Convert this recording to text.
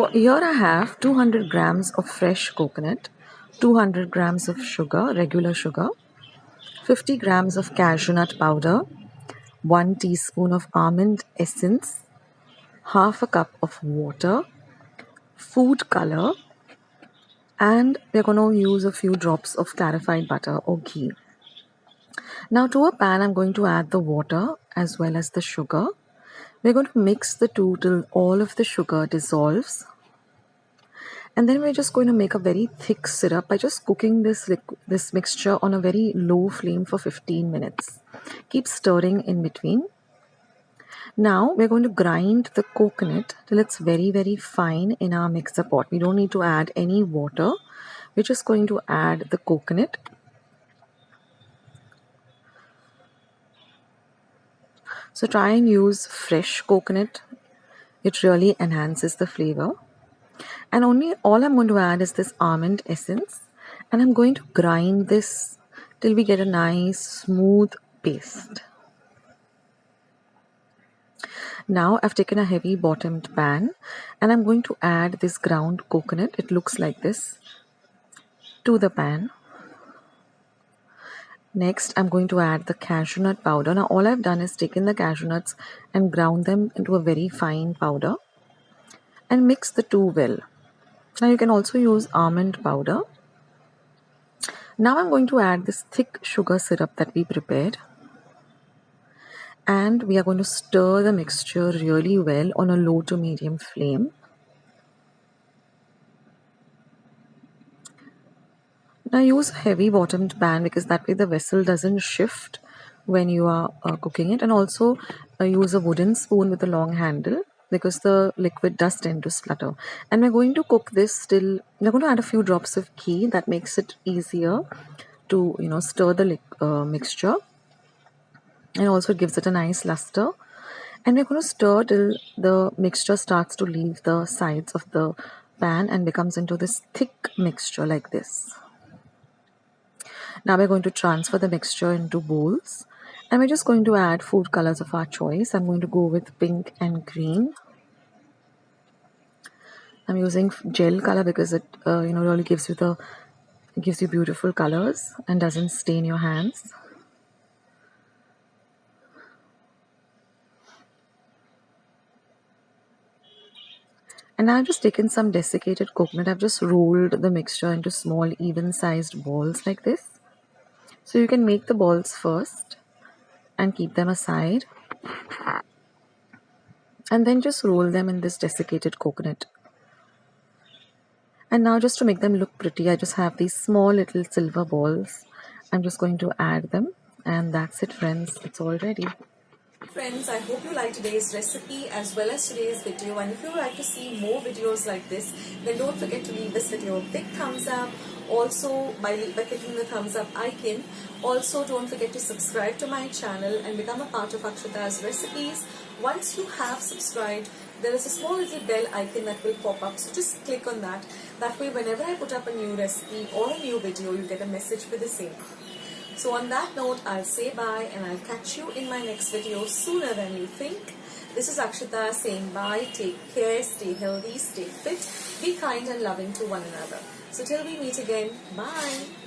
So here I have 200 grams of fresh coconut, 200 grams of sugar, regular sugar, 50 grams of cashew nut powder, 1 teaspoon of almond essence, half a cup of water, food color, and we're going to use a few drops of clarified butter or ghee. Now to a pan, I'm going to add the water as well as the sugar. We're going to mix the two till all of the sugar dissolves. And then we're just going to make a very thick syrup by just cooking this mixture on a very low flame for 15 minutes. Keep stirring in between. Now we're going to grind the coconut till it's very, very fine in our mixer pot. We don't need to add any water. We're just going to add the coconut. So try and use fresh coconut. It really enhances the flavor. And all I'm going to add is this almond essence. And I'm going to grind this till we get a nice smooth paste. Now I've taken a heavy bottomed pan and I'm going to add this ground coconut. It looks like this to the pan. Next, I'm going to add the cashew nut powder. Now all I've done is taken the cashew nuts and ground them into a very fine powder and mix the two well. Now you can also use almond powder. Now I'm going to add this thick sugar syrup that we prepared. And we are going to stir the mixture really well on a low to medium flame. Now use a heavy bottomed pan because that way the vessel doesn't shift when you are cooking it. And also use a wooden spoon with a long handle because the liquid does tend to splutter. And we're going to cook this till, we're going to add a few drops of ghee. That makes it easier to stir the mixture. And also gives it a nice luster. And we're going to stir till the mixture starts to leave the sides of the pan and becomes into this thick mixture like this. Now we're going to transfer the mixture into bowls. And we're just going to add food colors of our choice. I'm going to go with pink and green. I'm using gel color because it really gives you beautiful colors and doesn't stain your hands. And I've just taken some desiccated coconut. I've just rolled the mixture into small even-sized balls like this. So you can make the balls first and keep them aside. And then just roll them in this desiccated coconut. And now just to make them look pretty, I just have these small little silver balls. I'm just going to add them. And that's it, friends. It's all ready. Friends, I hope you liked today's recipe as well as today's video, and if you would like to see more videos like this, then don't forget to leave this video a big thumbs up. Also by clicking the thumbs up icon. Also don't forget to subscribe to my channel and become a part of Akshata's Recipes. Once you have subscribed, there is a small little bell icon that will pop up, so just click on that. That way whenever I put up a new recipe or a new video, you get a message with the same. So on that note, I'll say bye and I'll catch you in my next video sooner than you think. This is Akshata saying bye, take care, stay healthy, stay fit, be kind and loving to one another. So till we meet again, bye.